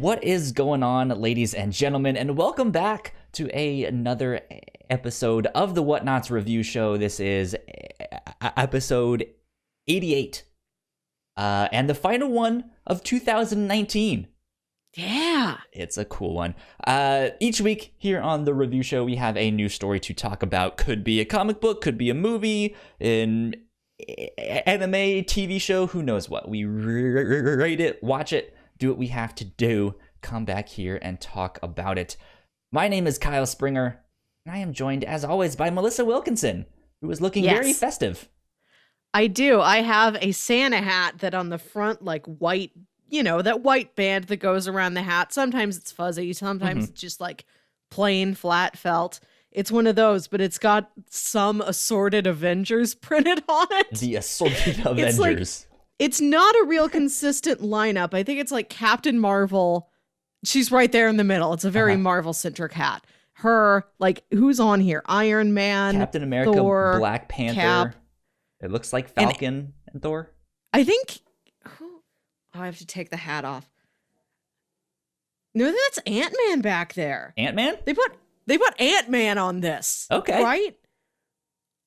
What is going on, ladies and gentlemen, and welcome back to another episode of the Whatnauts review show. This is episode 88, and the final one of 2019. Yeah. It's a cool one. Each week here on the review show, we have a new story to talk about. Could be a comic book, could be a movie, an anime, TV show, who knows what. We rate it, watch it, do what we have to do, come back here and talk about it. My name is Kyle Springer, and I am joined, as always, by Melissa Wilkinson, who is looking very festive. I do. I have a Santa hat that on the front, like white, that white band that goes around the hat. Sometimes it's fuzzy, sometimes it's just like plain flat felt. It's one of those, but it's got some assorted Avengers printed on it. The assorted Avengers. It's not a real consistent lineup. I think it's like Captain Marvel. She's right there in the middle. It's a very Marvel-centric hat. Her, like, who's on here? Iron Man, Captain America, Thor, Black Panther. Cap. It looks like Falcon and Thor. I think... I have to take the hat off. No, that's Ant-Man back there. Ant-Man? They put Ant-Man on this. Okay. Right?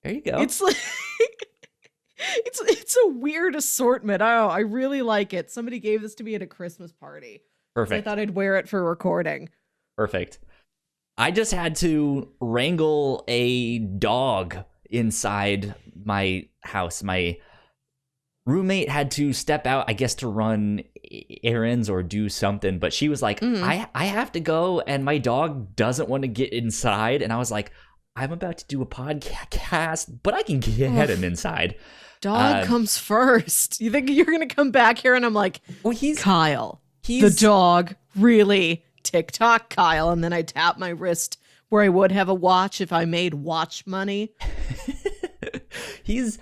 There you go. It's like... It's a weird assortment. Oh, I really like it. Somebody gave this to me at a Christmas party. Perfect. I thought I'd wear it for recording. Perfect. I just had to wrangle a dog inside my house. My roommate had to step out, I guess, to run errands or do something. But she was like, I have to go, and my dog doesn't want to get inside. And I was like, I'm about to do a podcast, but I can get him inside. Dog comes first. You think you're going to come back here and I'm like, well, Kyle, the dog, really? TikTok, Kyle. And then I tap my wrist where I would have a watch if I made watch money. He's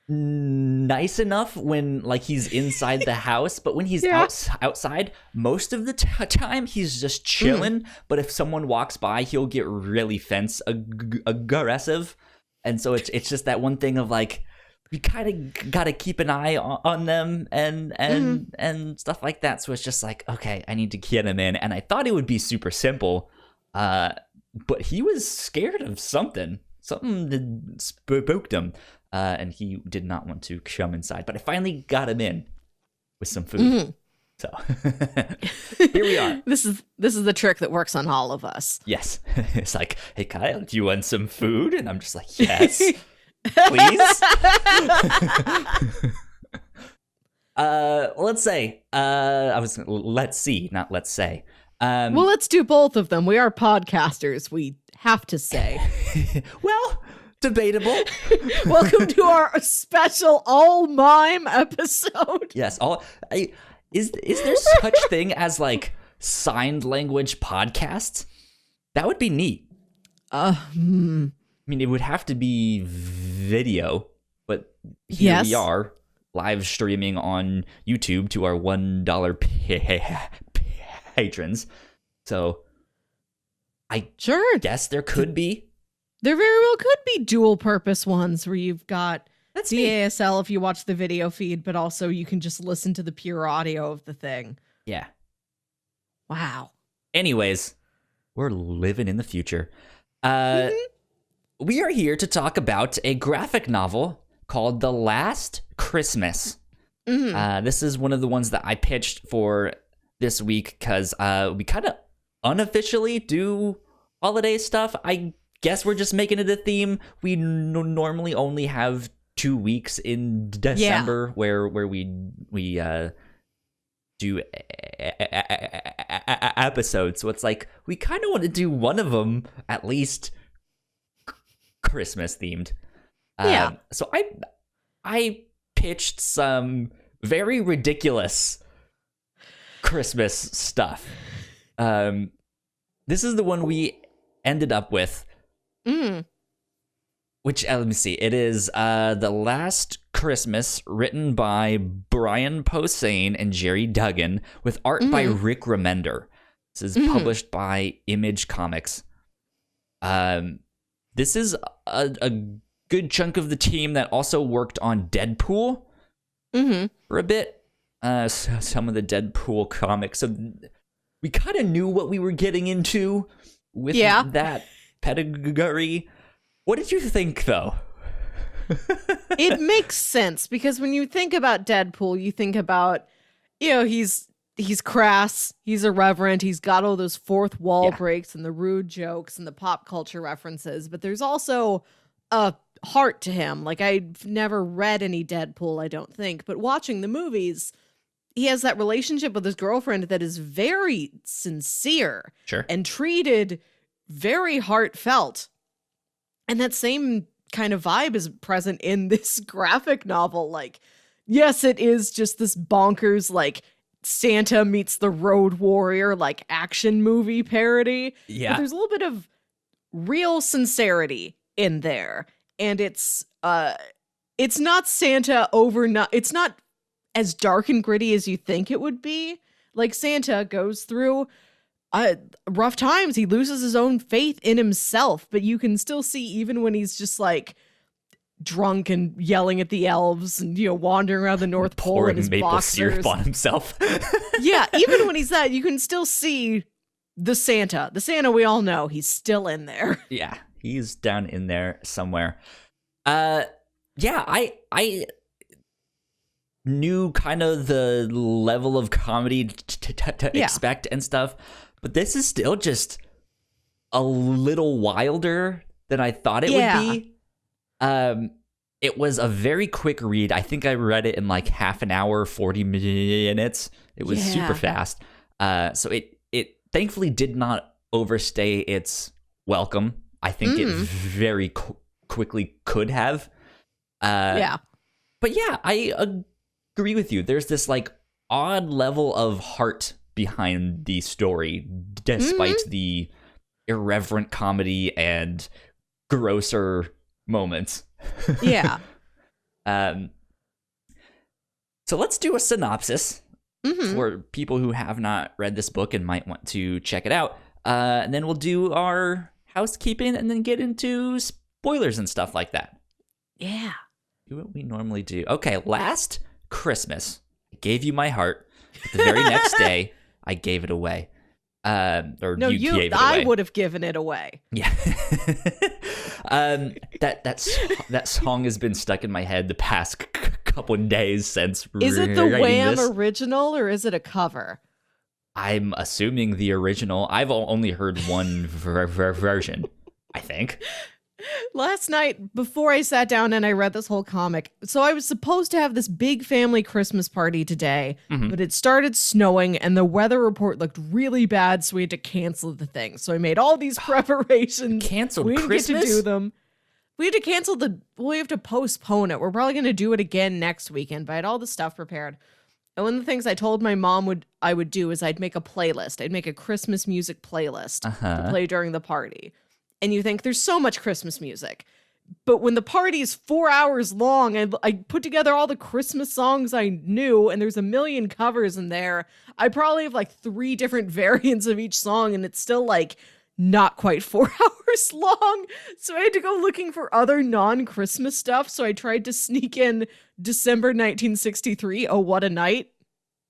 nice enough when like he's inside the house, but when he's outside, most of the time he's just chilling. But if someone walks by, he'll get really fence aggressive. And so it's just that one thing of like, you kind of got to keep an eye on them and stuff like that. So it's just like, okay, I need to get him in. And I thought it would be super simple, but he was scared of something. Something that spooked him, and he did not want to come inside. But I finally got him in with some food. So here we are. This is the trick that works on all of us. Yes. It's like, hey, Kyle, do you want some food? And I'm just like, yes. Please. Let's say. Let's see, not let's say. Well, let's do both of them. We are podcasters. We have to say. Well, debatable. Welcome to our special all mime episode. Yes. Is there such thing as like signed language podcasts? That would be neat. I mean, it would have to be video, but here we are, live streaming on YouTube to our $1 patrons. So I guess there could be. There very well could be dual purpose ones where you've got That's the ASL if you watch the video feed, but also you can just listen to the pure audio of the thing. Yeah. Wow. Anyways, we're living in the future. We are here to talk about a graphic novel called The Last Christmas. This is one of the ones that I pitched for this week because we kind of unofficially do holiday stuff. I guess we're just making it a theme. We normally only have 2 weeks in December where we do episodes. So it's like we kind of want to do one of them at least Christmas themed. So I pitched some very ridiculous Christmas stuff. This is the one we ended up with. Which, let me see. It is The Last Christmas, written by Brian Posehn and Gerry Duggan, with art by Rick Remender. This is published by Image Comics. This is a good chunk of the team that also worked on Deadpool for a bit. Some of the Deadpool comics. So we kind of knew what we were getting into with that pedigree. What did you think, though? It makes sense, because when you think about Deadpool, you think about, he's crass, he's irreverent, he's got all those fourth wall breaks and the rude jokes and the pop culture references, but there's also a heart to him. Like, I've never read any Deadpool, I don't think, but watching the movies, he has that relationship with his girlfriend that is very sincere and treated very heartfelt. And that same kind of vibe is present in this graphic novel. Like, yes, it is just this bonkers, like, Santa meets the Road Warrior, like, action movie parody. Yeah. But there's a little bit of real sincerity in there. And it's not Santa it's not as dark and gritty as you think it would be. Like, Santa goes through rough times. He loses his own faith in himself, but you can still see, even when he's just like drunk and yelling at the elves and, wandering around the North Pole in his maple boxers. syrup on himself. Yeah, even when he's that, you can still see the Santa we all know. He's still in there. Yeah, he's down in there somewhere. I knew kind of the level of comedy to expect and stuff, but this is still just a little wilder than I thought it would be. It was a very quick read. I think I read it in like half an hour, 40 minutes. It was super fast. So it thankfully did not overstay its welcome. I think it very quickly could have. But yeah, I agree with you. There's this like odd level of heart behind the story, despite the irreverent comedy and grosser moments. Yeah. So let's do a synopsis for people who have not read this book and might want to check it out. And then we'll do our housekeeping and then get into spoilers and stuff like that. Yeah. Do what we normally do. Okay, last Christmas, I gave you my heart. But the very next day, I gave it away. You gave it away. I would have given it away. Yeah. That song has been stuck in my head the past couple of days since. Is it the Wham original or is it a cover? I'm assuming the original. I've only heard one version, I think. Last night, before I sat down and I read this whole comic, so I was supposed to have this big family Christmas party today, but it started snowing and the weather report looked really bad, so we had to cancel the thing. So I made all these preparations. Canceled we didn't Christmas? get to do them. We had to cancel we have to postpone it. We're probably going to do it again next weekend, but I had all the stuff prepared. And one of the things I told my mom I would do is I'd make a playlist. I'd make a Christmas music playlist to play during the party. And you think there's so much Christmas music. But when the party is 4 hours long, I put together all the Christmas songs I knew, and there's a million covers in there. I probably have like 3 different variants of each song, and it's still like not quite 4 hours long. So I had to go looking for other non-Christmas stuff. So I tried to sneak in December 1963, Oh What a Night.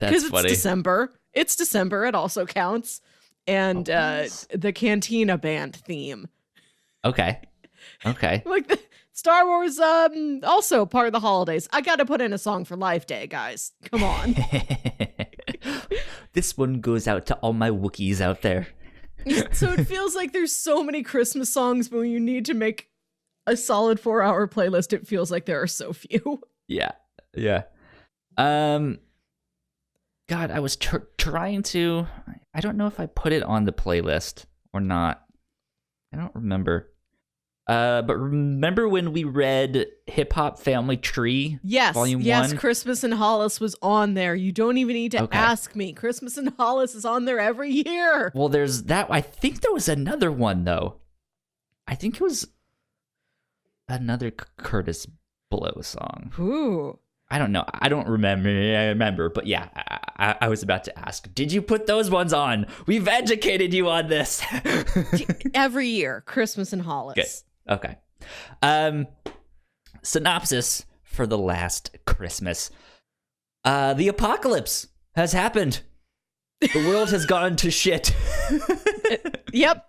That's funny. Because it's December. It's December. It also counts. And the Cantina Band theme. Okay. Like the Star Wars, also part of the holidays. I got to put in a song for Life Day, guys. Come on. This one goes out to all my Wookiees out there. So it feels like there's so many Christmas songs, but when you need to make a solid 4-hour playlist, it feels like there are so few. Yeah. God, I was trying to. I don't know if I put it on the playlist or not. I don't remember. But remember when we read Hip Hop Family Tree? Yes, Volume 1? Yes, Christmas in Hollis was on there. You don't even need to ask me. Christmas in Hollis is on there every year. Well, there's that. I think there was another one, though. I think it was another Curtis Blow song. Ooh. I don't know. I don't remember. But yeah, I was about to ask, did you put those ones on? We've educated you on this. Every year, Christmas in Hollis. Good. Okay. Synopsis for the last Christmas. The apocalypse has happened. The world has gone to shit. Yep.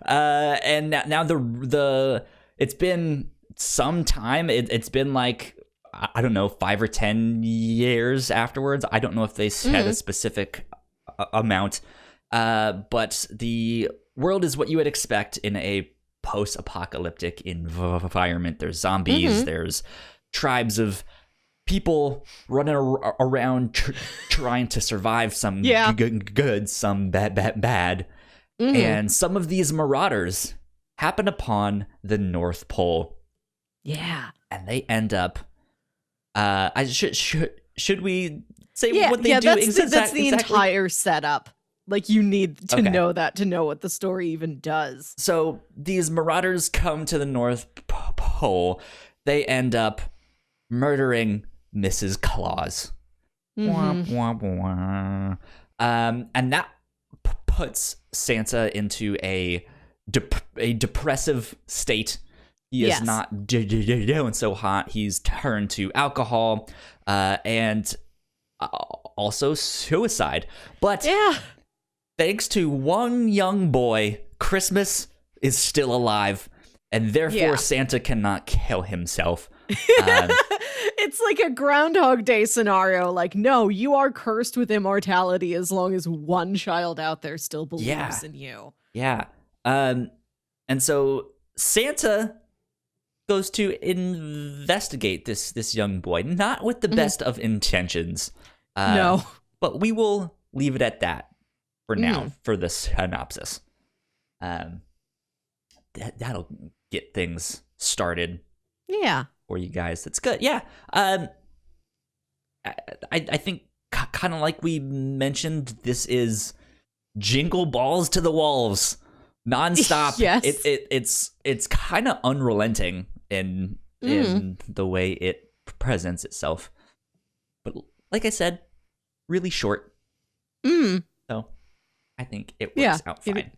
And now the it's been some time. It's been like, I don't know, 5 or 10 years afterwards. I don't know if they had a specific amount. But the world is what you would expect in a post-apocalyptic environment. There's zombies. There's tribes of people running around trying to survive, some good, some bad. And some of these marauders happen upon the North Pole. Yeah. And they end up should we say what they do? That's the entire setup. Like, you need to know that to know what the story even does. So these marauders come to the North Pole. They end up murdering Mrs. Claus. And that puts Santa into a depressive state. He is not doing so hot. He's turned to alcohol and also suicide. But thanks to one young boy, Christmas is still alive, and therefore Santa cannot kill himself. It's like a Groundhog Day scenario. Like, no, you are cursed with immortality as long as one child out there still believes in you. Yeah. And so Santa goes to investigate this young boy, not with the best of intentions. No. But we will leave it at that for now, for the synopsis. That'll get things started. Yeah. For you guys. That's good. Yeah. I think kind of like we mentioned, this is jingle balls to the walls, nonstop. Yes. It's kind of unrelenting in the way it presents itself. But like I said, really short. So I think it works out fine.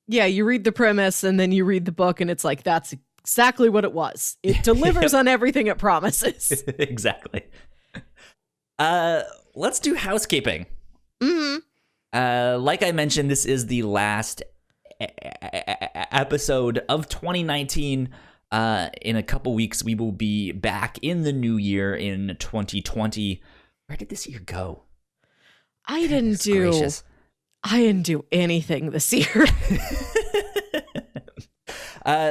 You read the premise and then you read the book and it's like, that's exactly what it was. It delivers on everything it promises. Exactly. Let's do housekeeping. Like I mentioned, this is the last episode of 2019. In a couple weeks, we will be back in the new year in 2020. Where did this year go? I didn't do anything this year.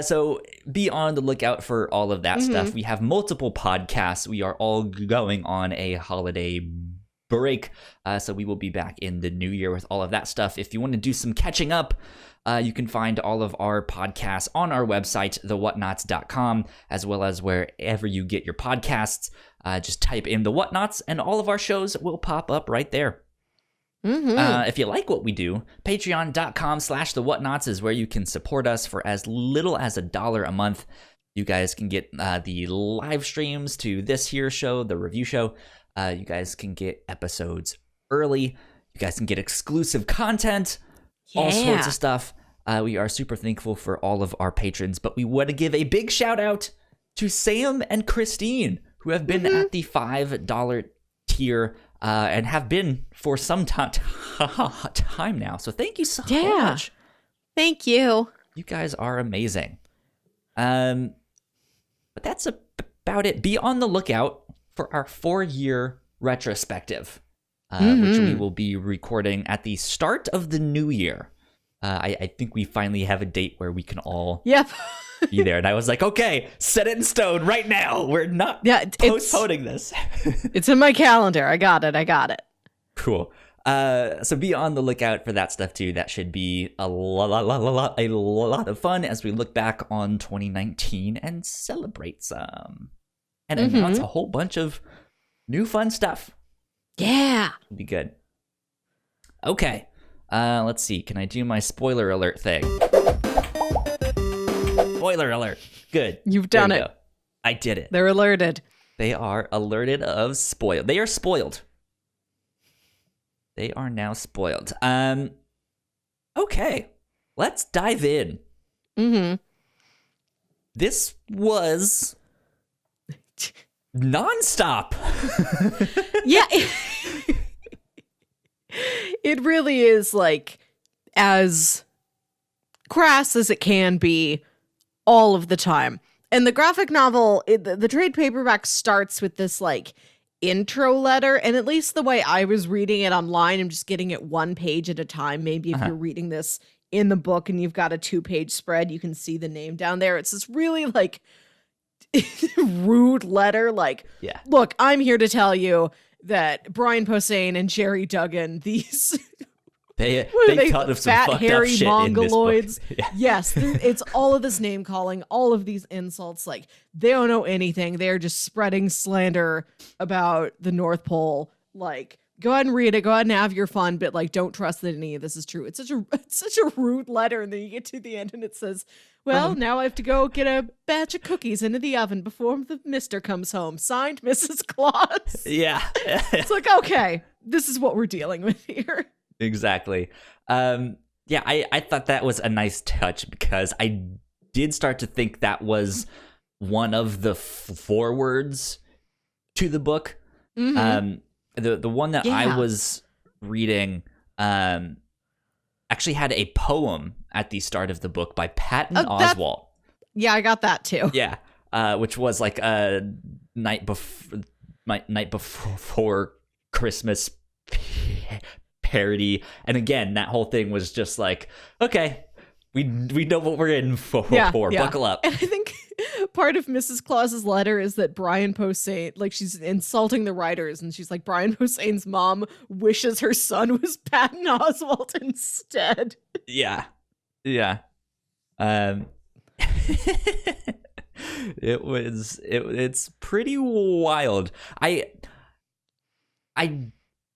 So be on the lookout for all of that stuff. We have multiple podcasts. We are all going on a holiday break. So we will be back in the new year with all of that stuff. If you want to do some catching up, you can find all of our podcasts on our website, thewhatnauts.com, as well as wherever you get your podcasts. Just type in the Whatnauts and all of our shows will pop up right there. If you like what we do, patreon.com/thewhatnauts is where you can support us for as little as $1 a month. You guys can get the live streams to this here show, the review show. You guys can get episodes early. You guys can get exclusive content, all sorts of stuff. We are super thankful for all of our patrons, but we want to give a big shout out to Sam and Christine, who have been at the $5 tier and have been for some time now. So thank you so much. Thank you. You guys are amazing. But that's about it. Be on the lookout for our 4-year retrospective, which we will be recording at the start of the new year. I think we finally have a date where we can all be there. And I was like, okay, set it in stone right now. We're not postponing this. It's in my calendar. I got it. Cool. So be on the lookout for that stuff too. That should be a lot of fun as we look back on 2019 and celebrate some and announce a whole bunch of new fun stuff. Yeah. It'll be good. Okay. Let's see. Can I do my spoiler alert thing? Spoiler alert. Good. You've done it. Go. I did it. They're alerted. They are alerted of spoiled. They are spoiled. They are now spoiled. Okay. Let's dive in. This was nonstop. Yeah. It really is like as crass as it can be all of the time. And the graphic novel, the trade paperback starts with this like intro letter. And at least the way I was reading it online, I'm just getting it one page at a time. Maybe if you're reading this in the book and you've got a 2-page spread, you can see the name down there. It's this really like rude letter. Like, look, I'm here to tell you that Brian Posehn and Gerry Duggan, these they thought of some fat, fucked hairy up shit mongoloids. in this book. Yes, it's all of this name calling, all of these insults. Like, they don't know anything. They're just spreading slander about the North Pole. Like, go ahead and read it. Go ahead and have your fun, but like, don't trust that any of this is true. It's such a rude letter. And then you get to the end and it says, well, now I have to go get a batch of cookies into the oven before the mister comes home. Signed, Mrs. Claus. Yeah. It's like, okay, this is what we're dealing with here. Exactly. I thought that was a nice touch because I did start to think that was one of the forewords to the book. The one that I was reading actually had a poem at the start of the book by Patton Oswalt. Yeah, I got that too. Yeah, which was like a night before Christmas parody, and again, that whole thing was just like, okay, we know what we're in for. Buckle up. And I think part of Mrs. Claus's letter is that Brian Posehn, like, she's insulting the writers, and she's like, Brian Posehn's mom wishes her son was Patton Oswalt instead. Yeah. It's pretty wild. I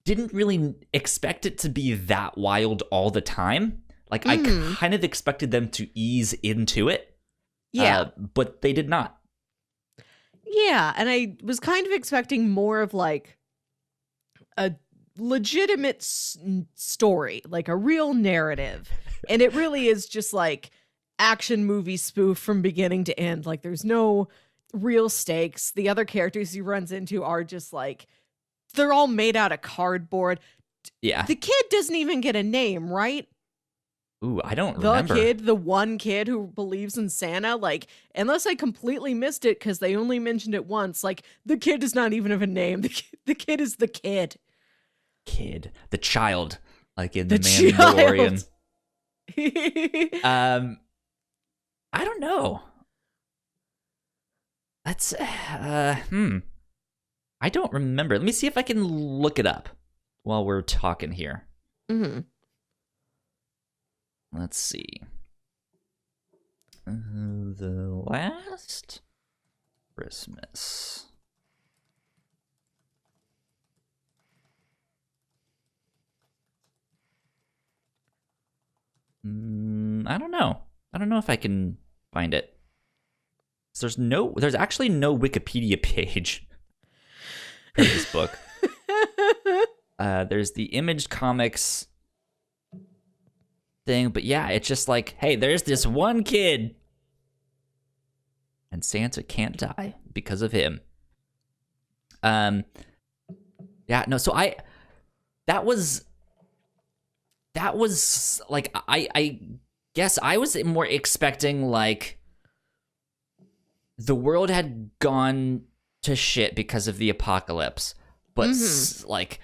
didn't really expect it to be that wild all the time. Like, I kind of expected them to ease into it. Yeah. But they did not. Yeah, and I was kind of expecting more of like a legitimate story, like a real narrative. And it really is just like action movie spoof from beginning to end. Like, there's no real stakes. The other characters he runs into are just like, they're all made out of cardboard. Yeah. The kid doesn't even get a name, right? Ooh, I don't remember. The one kid who believes in Santa, like, unless I completely missed it because they only mentioned it once, like, the kid does not even have a name. The kid is the kid. The child, like in the Mandalorian. I don't know. That's I don't remember. Let me see if I can look it up while we're talking here. Let's see. The Last Christmas. I don't know. I don't know if I can find it. There's actually no Wikipedia page for this book. There's the Image Comics thing, but yeah, it's just like, hey, there's this one kid, and Santa can't die because of him. So that was like, I guess I was more expecting like the world had gone to shit because of the apocalypse, but like,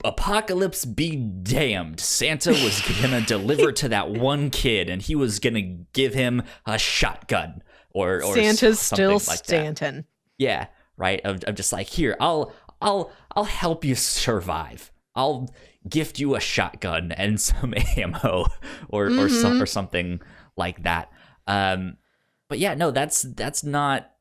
apocalypse be damned, Santa was gonna deliver to that one kid, and he was gonna give him a shotgun or Santa's still like Stanton. That. Yeah, right. I'm just like, here, I'll help you survive. I'll gift you a shotgun and some ammo or something like that. But yeah, no, that's not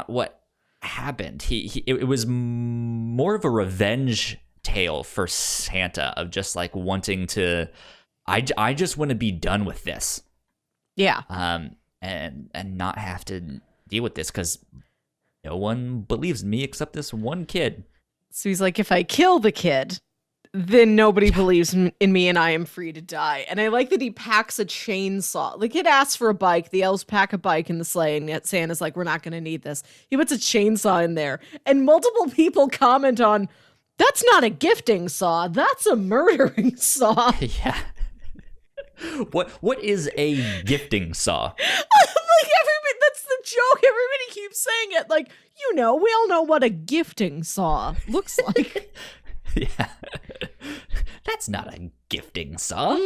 what happened. It was more of a revenge tale for Santa of just like wanting to, I just want to be done with this. Yeah. And not have to deal with this because no one believes me except this one kid. So he's like, if I kill the kid, then nobody believes in me and I am free to die. And I like that he packs a chainsaw. The kid asks for a bike. The elves pack a bike in the sleigh, and yet Santa's like, we're not going to need this. He puts a chainsaw in there. And multiple people comment on, That's not a gifting saw. That's a murdering saw. Yeah. What is a gifting saw? Like everybody, that's the joke. Everybody keeps saying it. Like, we all know what a gifting saw looks like. Yeah. That's not a gifting saw.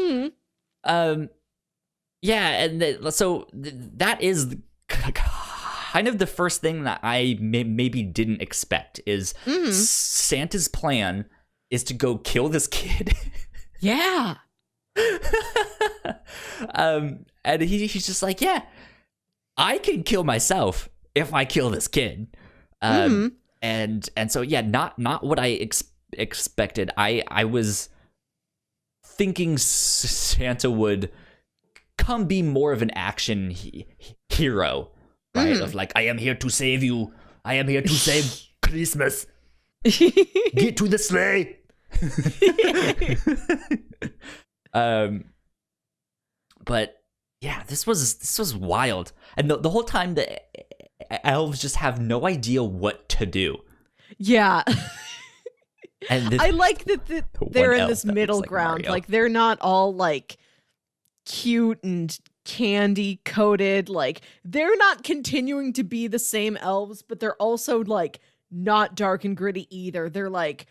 Yeah, and so that is kind of the first thing that I maybe didn't expect is Santa's plan is to go kill this kid. Yeah. And he's just like, yeah, I can kill myself if I kill this kid. And so yeah, not what I expected. I was thinking Santa would come be more of an action hero, right? Of like, I am here to save you. I am here to save Christmas. Get to the sleigh. But yeah, this was wild, and the whole time the elves just have no idea what to do. Yeah. And I like that they're in this middle ground. Mario. Like, they're not all like cute and candy coated. Like, they're not continuing to be the same elves, but they're also like not dark and gritty either. They're like,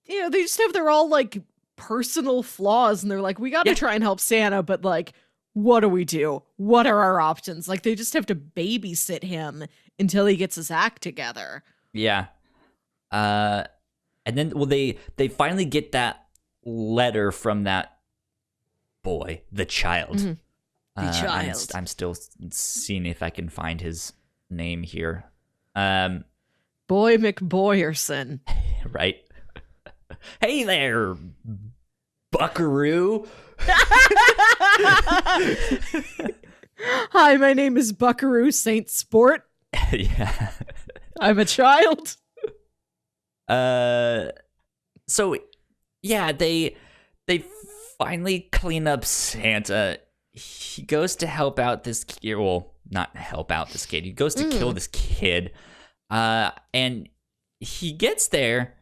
they just have their all like personal flaws, and they're like, we got to try and help Santa, but like, what do we do? What are our options? Like, they just have to babysit him until he gets his act together. Yeah. And then, they finally get that letter from that boy, the child. The child. I'm still seeing if I can find his name here. Boy McBoyerson. Right. Hey there, Buckaroo. Hi, my name is Buckaroo Saint Sport. Yeah. I'm a child. So yeah, they finally clean up Santa. He goes to help out this kid. Well, not help out this kid. He goes to kill this kid. And he gets there,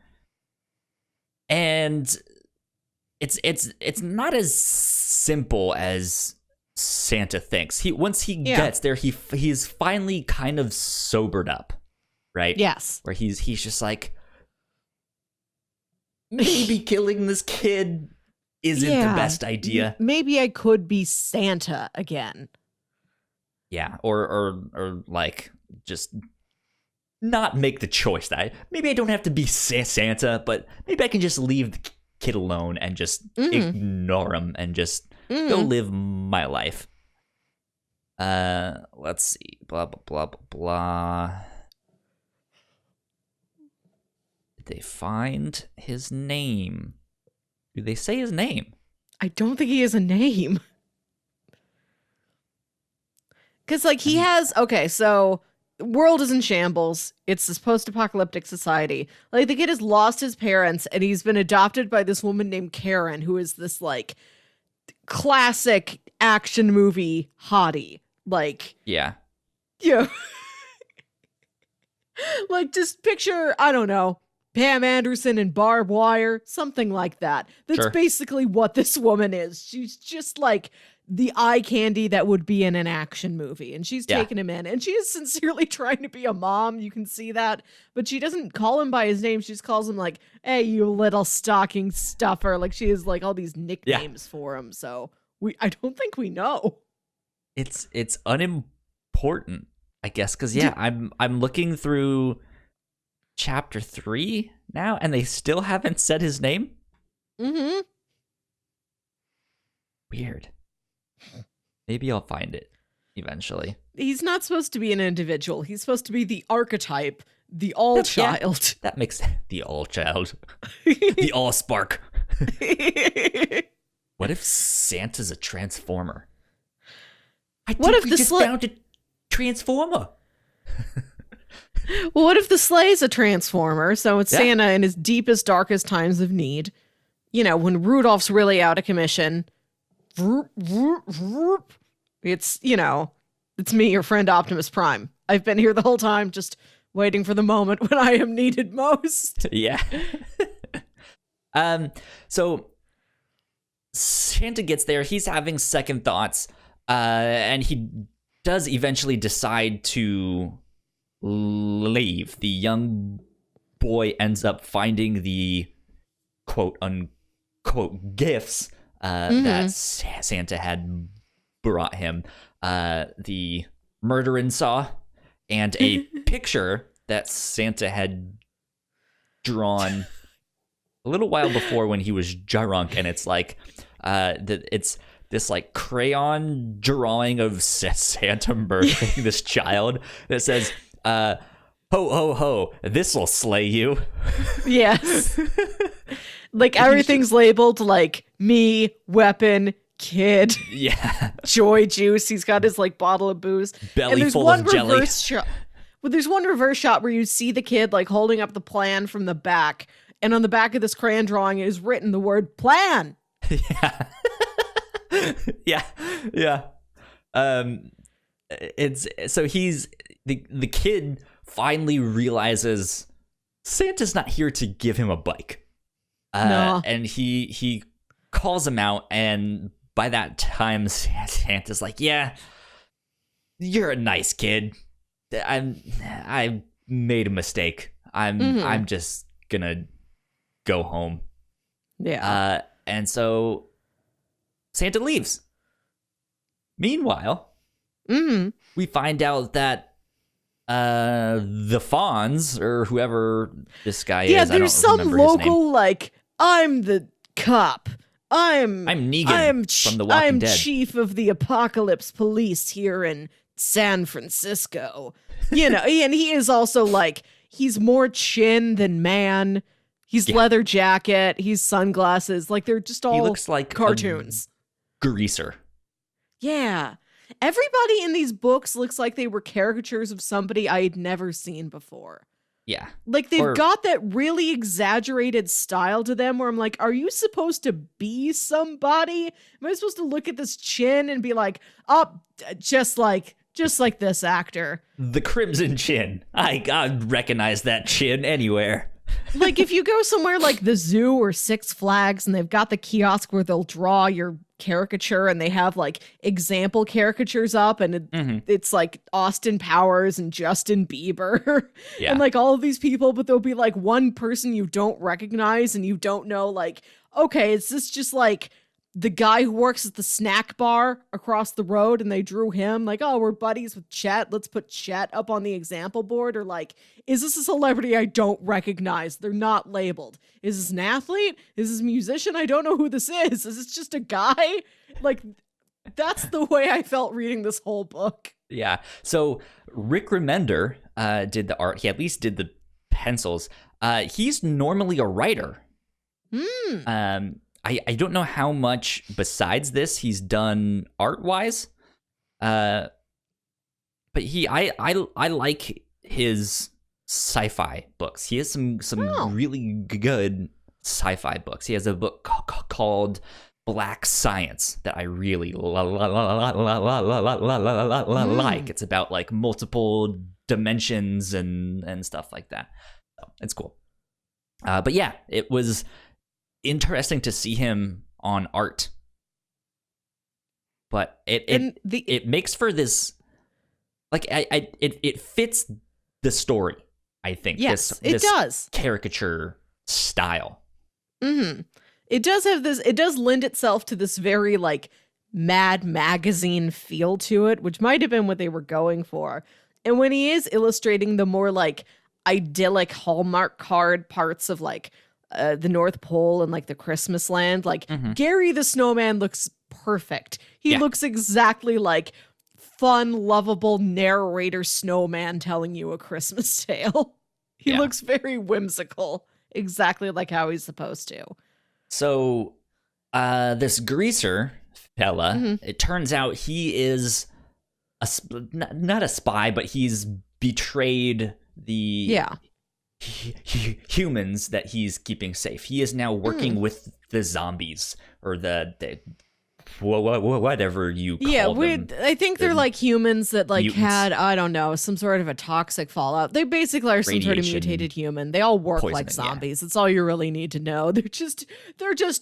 and it's not as simple as Santa thinks. Once he gets there, he's finally kind of sobered up, right? Yes. Where he's just like, maybe killing this kid isn't the best idea. Maybe I could be Santa again. Yeah, or like just not make the choice that maybe I don't have to be Santa, but maybe I can just leave the kid alone and just ignore him and just go live my life. Let's see, blah blah blah blah blah. Did they find his name? Do they say his name? I don't think he has a name. Because, like, he has... Okay, so the world is in shambles. It's this post-apocalyptic society. Like, the kid has lost his parents, and he's been adopted by this woman named Karen, who is this, like, classic action movie hottie. Like... Yeah. Yeah. Like, just picture, I don't know, Pam Anderson and Barb Wire, something like that. That's basically what this woman is. She's just like the eye candy that would be in an action movie. And she's taking him in. And she is sincerely trying to be a mom. You can see that. But she doesn't call him by his name. She just calls him like, hey, you little stocking stuffer. Like, she has like all these nicknames for him. So I don't think we know. It's unimportant, I guess. Because, I'm looking through chapter 3 now, and they still haven't said his name. Weird. Maybe I'll find it eventually. He's not supposed to be an individual. He's supposed to be the archetype, the all-child. That makes sense. The all-child. The all-spark. What if Santa's a transformer? What if we just found a transformer? Well, what if the sleigh's a transformer? So it's Santa in his deepest, darkest times of need. You know, when Rudolph's really out of commission. It's, it's me, your friend Optimus Prime. I've been here the whole time, just waiting for the moment when I am needed most. Yeah. So Santa gets there. He's having second thoughts, and he does eventually decide to leave. The young boy ends up finding the quote unquote gifts that Santa had brought him. The murdering saw and a picture that Santa had drawn a little while before when he was drunk, and it's like it's this like crayon drawing of Santa murdering this child that says ho ho ho, this'll slay you. Yes. Like everything's labeled like me, weapon, kid, joy juice. He's got his like bottle of booze, belly full of jelly. Well, there's one reverse shot where you see the kid like holding up the plan from the back, and on the back of this crayon drawing is written the word plan. Yeah. It's so he's the kid finally realizes Santa's not here to give him a bike. No. And he calls him out, and by that time Santa's like, yeah, you're a nice kid. I made a mistake. I'm just gonna go home. Yeah. And so Santa leaves. Meanwhile, we find out that the Fonz, or whoever this guy is, there's some local like, I'm the cop. I'm Negan from The Walking Dead. I'm chief of the apocalypse police here in San Francisco. You know, and he is also like, he's more chin than man. He's leather jacket. He's sunglasses. Like, they're just all he looks like cartoons. Greaser. Yeah. Everybody in these books looks like they were caricatures of somebody I had never seen before. Yeah. Like, they've got that really exaggerated style to them where I'm like, are you supposed to be somebody? Am I supposed to look at this chin and be like, oh, just like this actor? The Crimson Chin. I recognize that chin anywhere. Like, if you go somewhere like the zoo or Six Flags and they've got the kiosk where they'll draw your caricature and they have like example caricatures up, and it's like Austin Powers and Justin Bieber and like all of these people, but there'll be like one person you don't recognize and you don't know, like, okay, is this just like the guy who works at the snack bar across the road and they drew him? Like, oh, we're buddies with Chet, let's put Chet up on the example board. Or like, is this a celebrity I don't recognize? They're not labeled. Is this an athlete? Is this a musician? I don't know who this is. Is this just a guy? Like, that's the way I felt reading this whole book. Yeah. So Rick Remender did the art. He at least did the pencils. He's normally a writer. I don't know how much besides this he's done art-wise, but I like his sci-fi books. He has some really good sci-fi books. He has a book called Black Science that I really like. It's about like multiple dimensions and stuff like that. So it's cool. But yeah, it was interesting to see him on art, but it makes for this, like, it fits the story, I think. Yes, this it does. Caricature style. It does have this, it does lend itself to this very like Mad Magazine feel to it, which might have been what they were going for. And when he is illustrating the more like idyllic Hallmark card parts of like the North Pole and like the Christmas land, like Gerry the Snowman looks perfect. He looks exactly like fun, lovable narrator snowman telling you a Christmas tale. He looks very whimsical, exactly like how he's supposed to. So this greaser fella, it turns out he is not a spy, but he's betrayed the humans that he's keeping safe. He is now working with the zombies, or the whatever you call them. I think they're like humans that like mutants. had, I don't know, some sort of a toxic fallout. They basically are some sort of Radiation, mutated human. They all work like poisoning, zombies. That's all you really need to know. They're just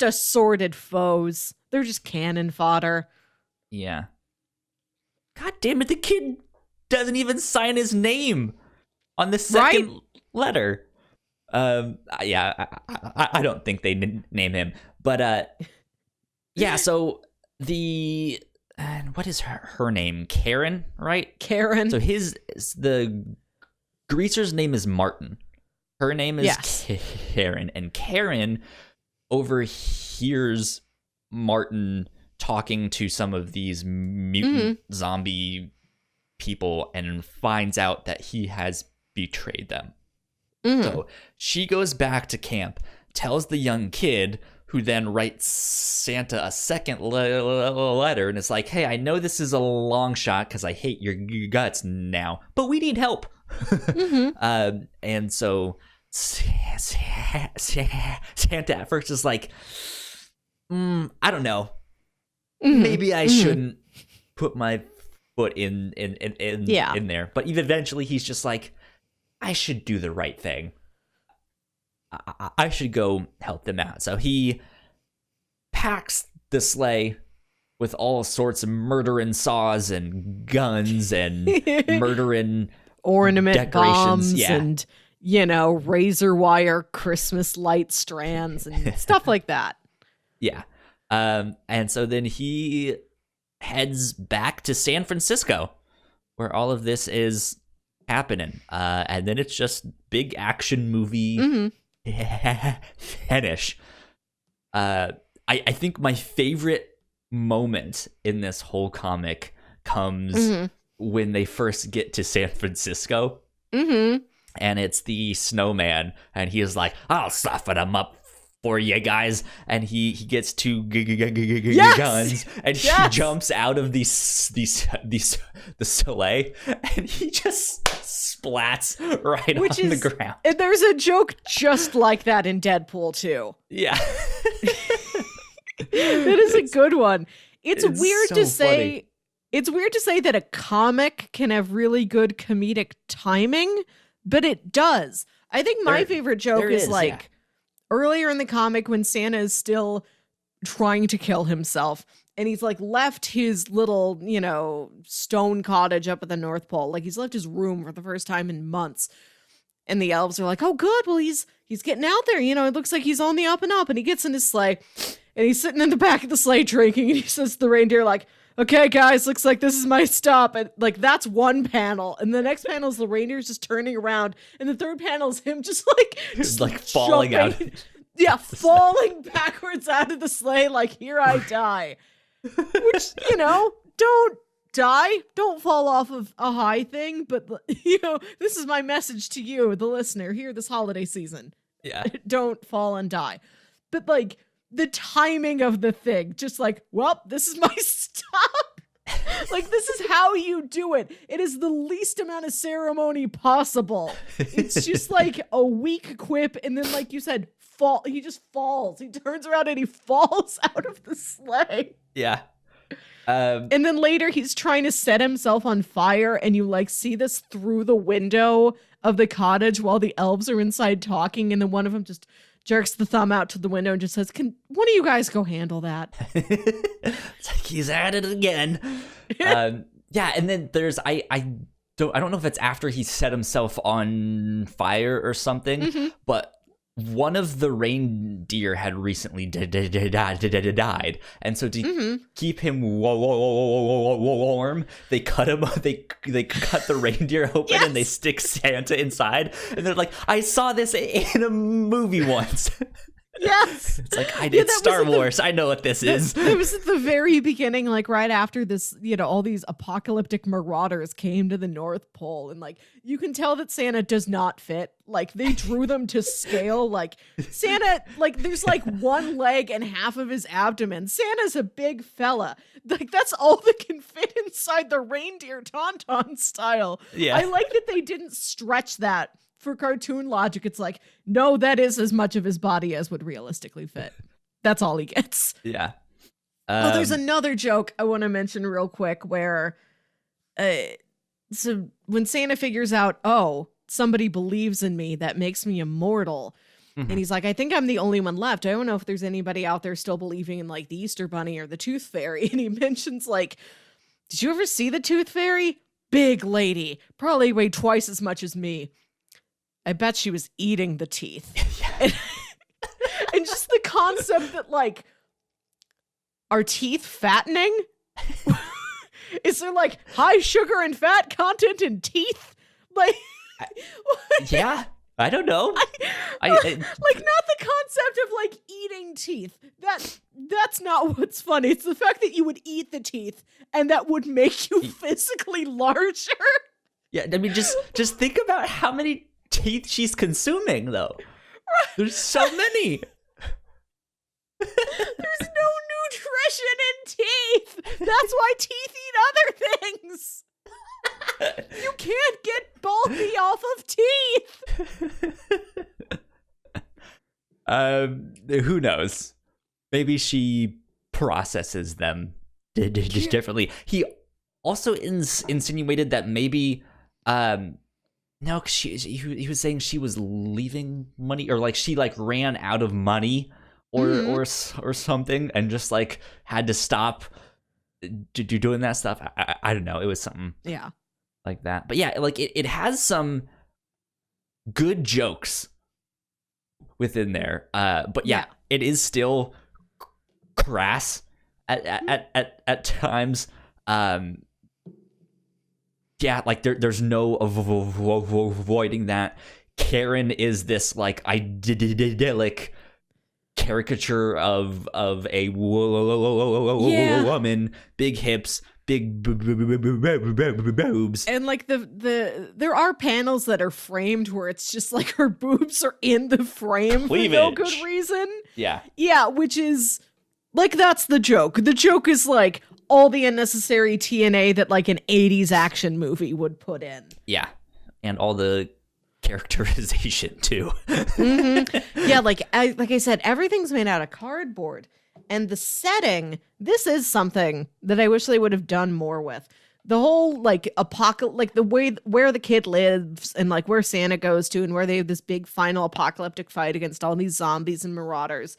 assorted foes. They're just cannon fodder. Yeah. God damn it, the kid doesn't even sign his name on the second letter. Yeah, I don't think they name him. But yeah, so what is her name? Karen, right? Karen. So the greaser's name is Martin. Her name is Karen, and Karen overhears Martin talking to some of these mutant zombie people and finds out that he has betrayed them. So she goes back to camp, tells the young kid, who then writes Santa a second letter, and it's like, hey, I know this is a long shot because I hate your guts now, but we need help. And so Santa at first is like, I don't know. Maybe I shouldn't put my foot in there. But eventually he's just like, I should do the right thing. I should go help them out. So he packs the sleigh with all sorts of murdering saws and guns and murdering ornament decorations. bombs and, razor wire Christmas light strands and stuff like that. Yeah. And so then he heads back to San Francisco, where all of this is happening. And then it's just big action movie finish. I think my favorite moment in this whole comic comes when they first get to San Francisco. And it's the snowman, and he is like, I'll soften him up for you guys, and he gets two guns, and he jumps out of the sleigh, and he just splats right on the ground. And there's a joke just like that in Deadpool too. Yeah. That is a good one. It's weird so to say funny. It's weird to say that a comic can have really good comedic timing, but it does. I think my favorite joke is earlier in the comic when Santa is still trying to kill himself, and he's like left his little, stone cottage up at the North Pole. Like he's left his room for the first time in months. And the elves are like, oh, good. Well, he's getting out there. It looks like he's on the up and up. And he gets in his sleigh, and he's sitting in the back of the sleigh drinking. And he says to the reindeer, like, okay, guys, looks like this is my stop. And like, that's one panel. And the next panel is the reindeers just turning around. And the third panel is him just falling out. Yeah, falling backwards out of the sleigh. Like, here I die. Which, don't die. Don't fall off of a high thing. But, this is my message to you, the listener, here this holiday season. Yeah. Don't fall and die. But like, the timing of the thing, just like, well, this is my stop. Like, this is how you do it. It is the least amount of ceremony possible. It's just like a weak quip, and then, like you said, he just falls. He turns around and he falls out of the sleigh. Yeah. And then later he's trying to set himself on fire, and you like see this through the window of the cottage while the elves are inside talking, and then one of them just jerks the thumb out to the window and just says, can one of you guys go handle that? It's like he's at it again. Yeah, and then there's I don't know if it's after he set himself on fire or something, but one of the reindeer had recently died, and so to keep him warm, they cut him. They cut the reindeer open, and they stick Santa inside. And they're like, "I saw this in a movie once." Yes. It's like, I did Star Wars. I know what this is. It was at the very beginning, like right after this, all these apocalyptic marauders came to the North Pole. And like, you can tell that Santa does not fit. Like, they drew them to scale. Like, Santa, like, there's like one leg and half of his abdomen. Santa's a big fella. Like, that's all that can fit inside the reindeer tauntaun style. Yeah. I like that they didn't stretch that. For cartoon logic, it's like, no, that is as much of his body as would realistically fit. That's all he gets. Yeah. Oh, there's another joke I want to mention real quick where so when Santa figures out, oh, somebody believes in me, that makes me immortal. And he's like, I think I'm the only one left. I don't know if there's anybody out there still believing in like the Easter Bunny or the Tooth Fairy. And he mentions like, did you ever see the Tooth Fairy? Big lady, probably weighed twice as much as me. I bet she was eating the teeth. And just the concept that like, are teeth fattening? Is there like high sugar and fat content in teeth? Like, yeah, I don't know. Like not the concept of like eating teeth. That's not what's funny. It's the fact that you would eat the teeth and that would make you physically larger. Yeah, I mean, just think about how many teeth she's consuming, though. There's so many. There's no nutrition in teeth. That's why teeth eat other things. You can't get bulky off of teeth. Who knows? Maybe she processes them just differently. He also insinuated that maybe, no, 'cause he was saying she was leaving money, or like she like ran out of money, or something, and just like had to stop doing that stuff. I don't know. It was something. Yeah. Like that. But yeah, like it has some good jokes within there. But yeah, it is still crass at times. Yeah, like there's no avoiding that. Karen is this like idyllic caricature of a woman, big hips, big boobs, and like there are panels that are framed where it's just like her boobs are in the frame for no good reason. Yeah, which is like, that's the joke. The joke is like all the unnecessary TNA that like an 80s action movie would put in. Yeah, and all the characterization too. Yeah, like I said, everything's made out of cardboard. And the setting, this is something that I wish they would have done more with. The whole like like the way where the kid lives and like where Santa goes to and where they have this big final apocalyptic fight against all these zombies and marauders.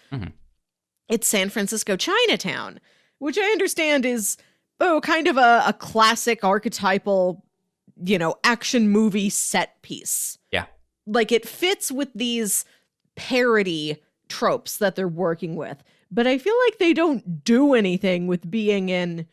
It's San Francisco Chinatown, which I understand is kind of a classic archetypal, action movie set piece. Yeah. Like it fits with these parody tropes that they're working with. But I feel like they don't do anything with being in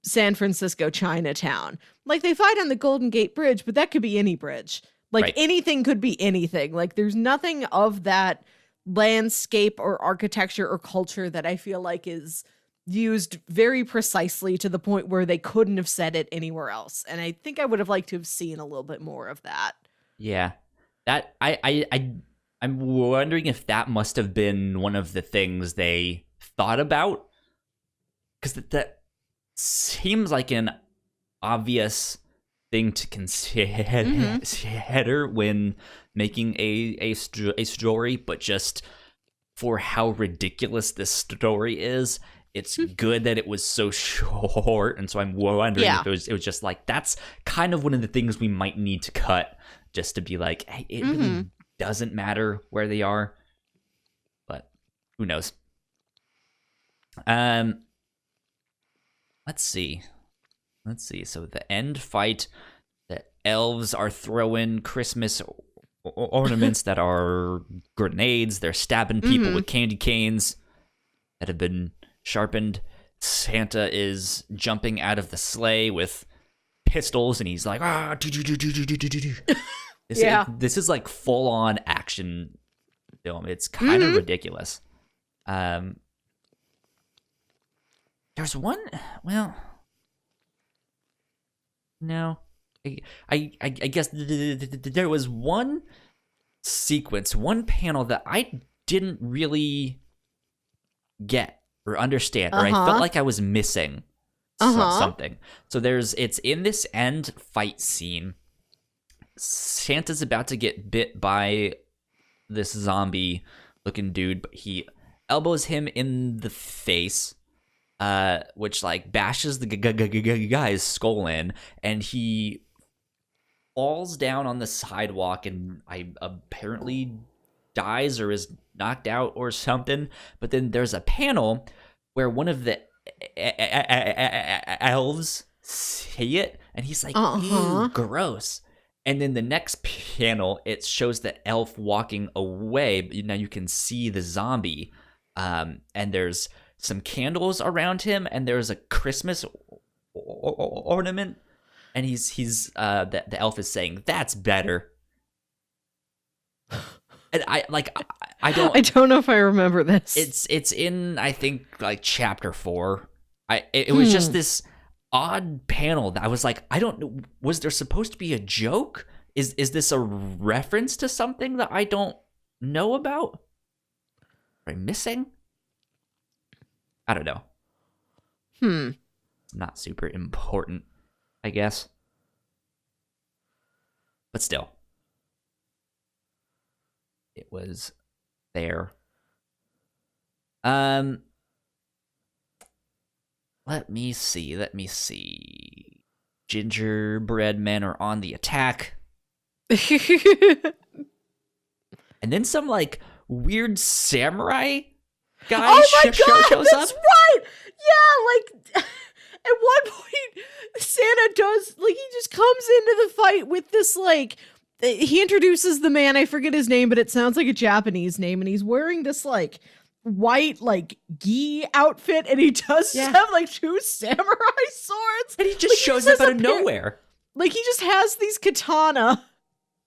San Francisco Chinatown. Like they fight on the Golden Gate Bridge, but that could be any bridge. Like anything could be anything. Like there's nothing of that landscape or architecture or culture that I feel like is used very precisely to the point where they couldn't have said it anywhere else. And I think I would have liked to have seen a little bit more of that. Yeah. That I'm wondering if that must have been one of the things they thought about, because that seems like an obvious thing to consider when making a story, but just for how ridiculous this story is, it's good that it was so short. And so I'm wondering if it was just like, that's kind of one of the things we might need to cut, just to be like, hey, it really doesn't matter where they are, but who knows. Let's see. So the end fight, the elves are throwing Christmas ornaments that are grenades. They're stabbing people with candy canes that have been sharpened. Santa is jumping out of the sleigh with pistols, and he's like, This is like full on action film. It's kind of ridiculous. There's one. Well, no, I guess there was one sequence, one panel that I didn't really get or understand, or I felt like I was missing something. So it's in this end fight scene. Santa's about to get bit by this zombie looking dude, but he elbows him in the face, which like bashes the guy's skull in, and he falls down on the sidewalk and I apparently dies or is knocked out or something. But then there's a panel where one of the elves see it, and he's like, "Ew, gross." And then the next panel, it shows the elf walking away. But now you can see the zombie, and there's some candles around him, and there's a Christmas ornament, and he's the elf is saying, "That's better." And I don't know if I remember this. It's in, I think, like chapter 4. It was just this odd panel that I was like, I don't know, was there supposed to be a joke? Is this a reference to something that I don't know about? Am I missing? I don't know. Not super important, I guess. But still. It was there. Let me see. Gingerbread men are on the attack. And then some like weird samurai guy shows that's up. Right. Yeah, like at one point Santa does, like, he just comes into the fight with this, like, he introduces the man, I forget his name, but it sounds like a Japanese name, and he's wearing this like white like gi outfit, and he does have like 2 samurai swords, and he just like, shows up out of nowhere. Like he just has these katana.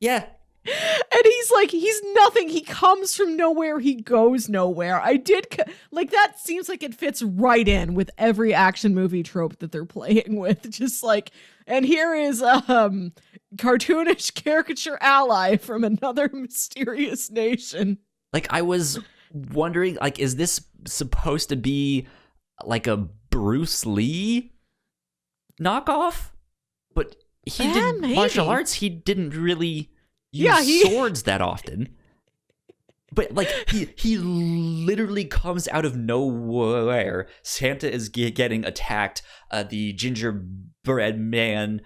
Yeah. And he's nothing. He comes from nowhere. He goes nowhere. Like, that seems like it fits right in with every action movie trope that they're playing with. Just like, and here is cartoonish caricature ally from another mysterious nation. Like, I was wondering, like, is this supposed to be like a Bruce Lee knockoff? But he did martial arts. He didn't really use swords that often. But like he literally comes out of nowhere. Santa is getting attacked. The gingerbread man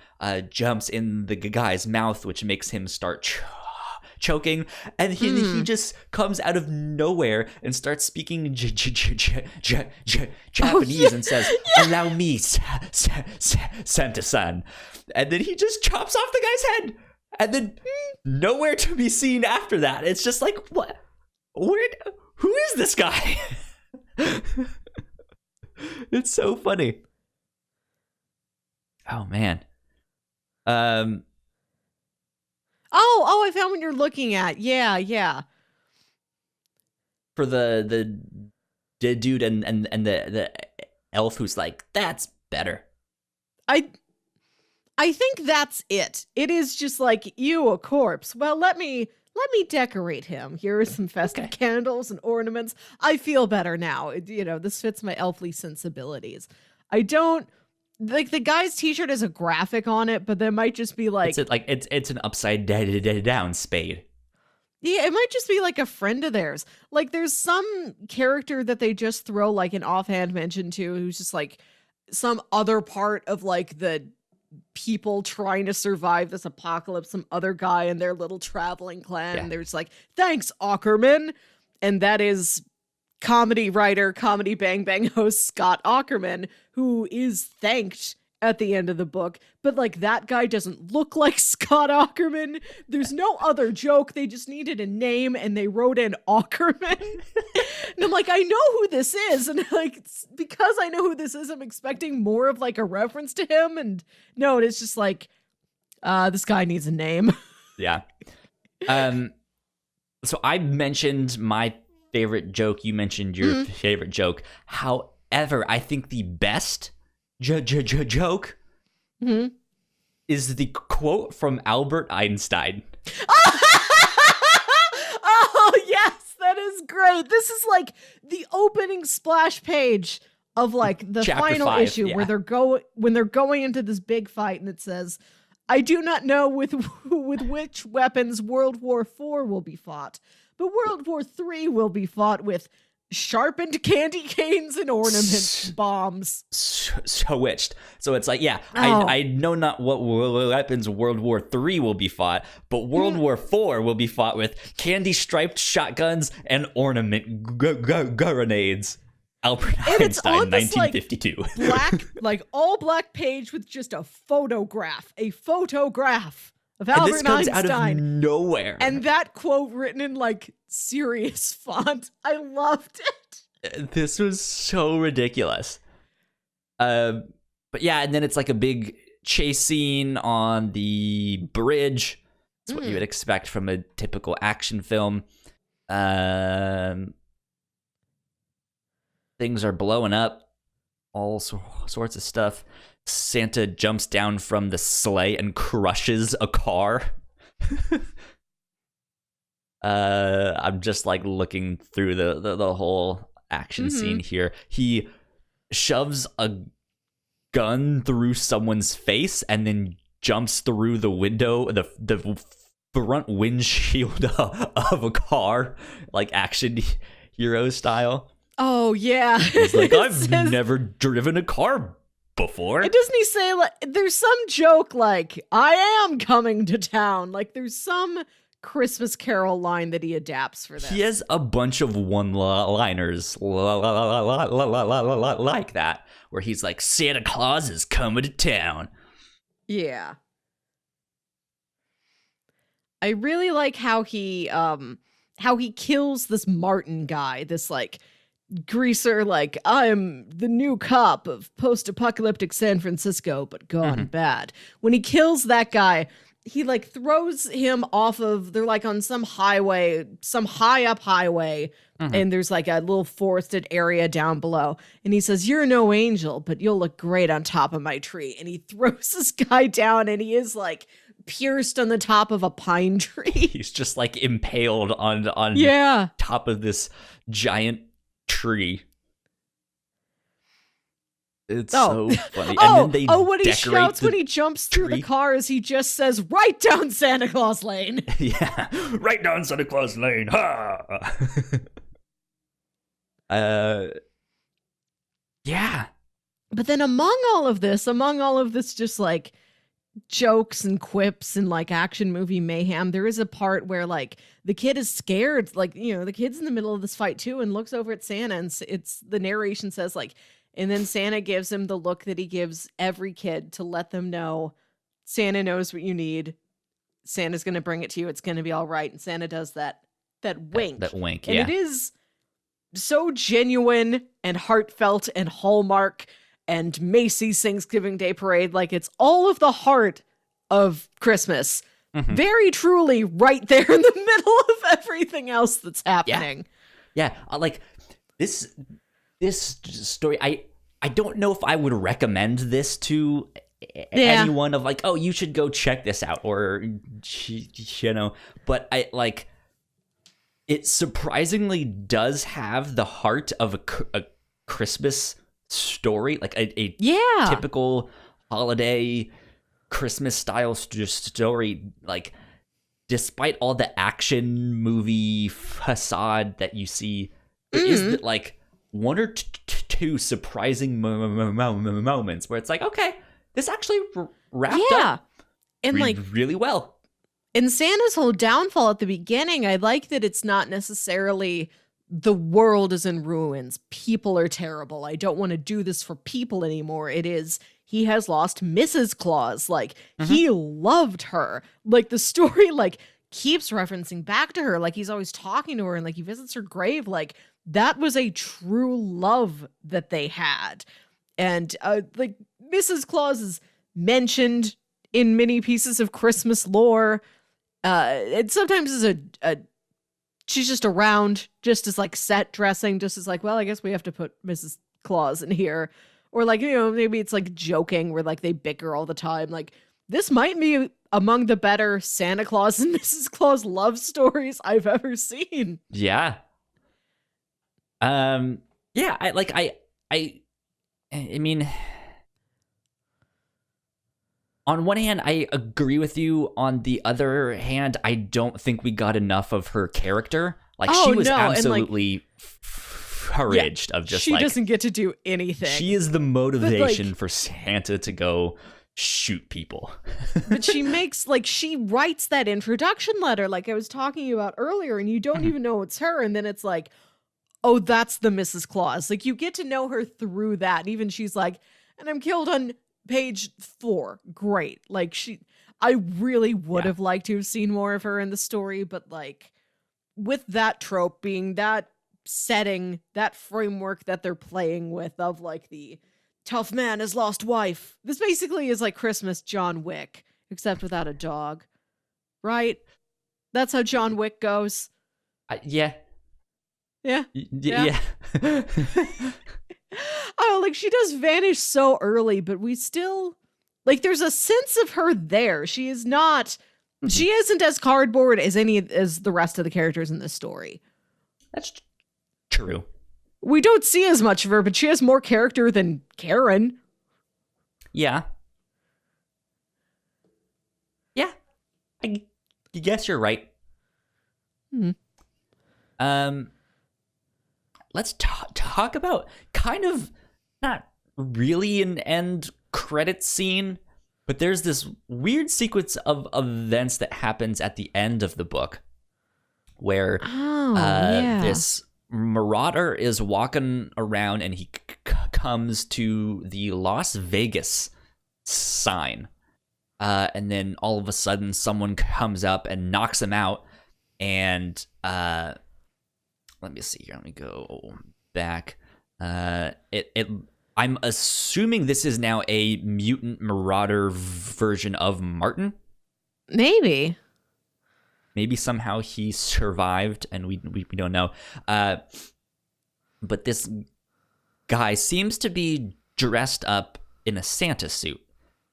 jumps in the guy's mouth, which makes him start choking, and he just comes out of nowhere and starts speaking Japanese and says, "Allow me, Santa-san," and then he just chops off the guy's head. And then nowhere to be seen after that. It's just like, what? Who is this guy? It's so funny. Oh, man. Oh, I found what you're looking at. Yeah. For the dude and the elf who's like, that's better. I think that's it. It is just like, you a corpse. Well, let me decorate him. Here are some festive candles and ornaments. I feel better now. This fits my elfly sensibilities. I don't like the guy's t-shirt has a graphic on it, but there might just be like it's an upside down spade. Yeah, it might just be like a friend of theirs. Like there's some character that they just throw like an offhand mention to who's just like some other part of like the people trying to survive this apocalypse, some other guy in their little traveling clan. Yeah. There's like, thanks, Aukerman. And that is comedy writer, Comedy Bang Bang host Scott Aukerman, who is thanked at the end of the book. But like, that guy doesn't look like Scott Aukerman. There's no other joke. They just needed a name and they wrote in Aukerman. And I'm like, I know who this is. And like, because I know who this is, I'm expecting more of like a reference to him. And no, it's just like, this guy needs a name. Yeah. So I mentioned my favorite joke. You mentioned your favorite joke. However, I think the best joke is the quote from Albert Einstein. Oh, yes, that is great. This is like the opening splash page of like the Chapter final 5, issue where when they're going into this big fight, and it says, "I do not know with which weapons World War IV will be fought, but World War III will be fought with sharpened candy canes and ornament bombs. Switched. So it's like, I know not what weapons World War III will be fought, but World War IV will be fought with candy-striped shotguns and ornament grenades. Albert Einstein, 1952. Black, all black page with just a photograph of Albert and this comes Einstein out of nowhere. and that quote written in serious font. I loved it. This was so ridiculous. But yeah, and then it's like a big chase scene on the bridge. That's what you would expect from a typical action film. Things are blowing up, all sorts of stuff. Santa jumps down from the sleigh and crushes a car. I'm just looking through the whole action scene here. He shoves a gun through someone's face and then jumps through the window, the front windshield of a car, action hero style. Oh, yeah. He's like, I've never driven a car before. And doesn't he say, there's some joke I am coming to town? There's some Christmas Carol line that he adapts for this. He has a bunch of one-liners like that, where he's like, Santa Claus is coming to town. Yeah. I really like how he kills this Martin guy, this greaser, I'm the new cop of post-apocalyptic San Francisco, but gone bad. When he kills that guy, he throws him off of, they're on some highway, some high up highway, and there's a little forested area down below. And he says, you're no angel, but you'll look great on top of my tree. And he throws this guy down, and he is pierced on the top of a pine tree. He's just impaled on top of this giant tree. It's so funny. And then they what he shouts when he jumps through the car is he just says, right down Santa Claus Lane. Yeah, right down Santa Claus Lane. Ha! Yeah. But then among all of this just jokes and quips and action movie mayhem, there is a part where the kid is scared, the kid's in the middle of this fight too and looks over at Santa, and it's the narration says and then Santa gives him the look that he gives every kid to let them know Santa knows what you need. Santa's going to bring it to you. It's going to be all right. And Santa does that wink. That wink, and it is so genuine and heartfelt and Hallmark and Macy's Thanksgiving Day Parade. It's all of the heart of Christmas. Very truly right there in the middle of everything else that's happening. Yeah. This story, I don't know if I would recommend this to anyone of you should go check this out, or but it surprisingly does have the heart of a Christmas story, a typical holiday Christmas style story. Despite all the action movie facade that you see, there is one or two surprising moments where it's okay, this actually wrapped up and really well. And Santa's whole downfall at the beginning, I like that it's not necessarily the world is in ruins, people are terrible, I don't want to do this for people anymore. It is he has lost Mrs. Claus. He loved her. The story keeps referencing back to her, he's always talking to her, and he visits her grave. That was a true love that they had. And Mrs. Claus is mentioned in many pieces of Christmas lore. And sometimes is she's just around, just as set dressing, just as well, I guess we have to put Mrs. Claus in here. Or maybe it's joking where they bicker all the time. This might be among the better Santa Claus and Mrs. Claus love stories I've ever seen. Yeah. Yeah, I mean, on one hand, I agree with you. On the other hand, I don't think we got enough of her character. She was absolutely encouraged of just she doesn't get to do anything. She is the motivation for Santa to go shoot people. But she makes, she writes that introduction letter like I was talking about earlier, and you don't even know it's her, and then it's like, oh, that's the Mrs. Claus. Like, you get to know her through that, and even she's like, and I'm killed on page 4. Great. Like, I really would have liked to have seen more of her in the story, but with that trope being that setting, that framework that they're playing with of the tough man has lost wife. This basically is like Christmas John Wick, except without a dog. Right? That's how John Wick goes. Yeah. Yeah. Yeah. Oh, she does vanish so early, but we still there's a sense of her there. She is not she isn't as cardboard as as the rest of the characters in this story. That's true. We don't see as much of her, but she has more character than Karen. Yeah. Yeah. I guess you're right. Let's talk about kind of not really an end credit scene, but there's this weird sequence of events that happens at the end of the book where this marauder is walking around and he comes to the Las Vegas sign. And then all of a sudden someone comes up and knocks him out. And let me see here. Let me go back. I'm assuming this is now a mutant marauder version of Martin. Maybe somehow he survived and we don't know. But this guy seems to be dressed up in a Santa suit.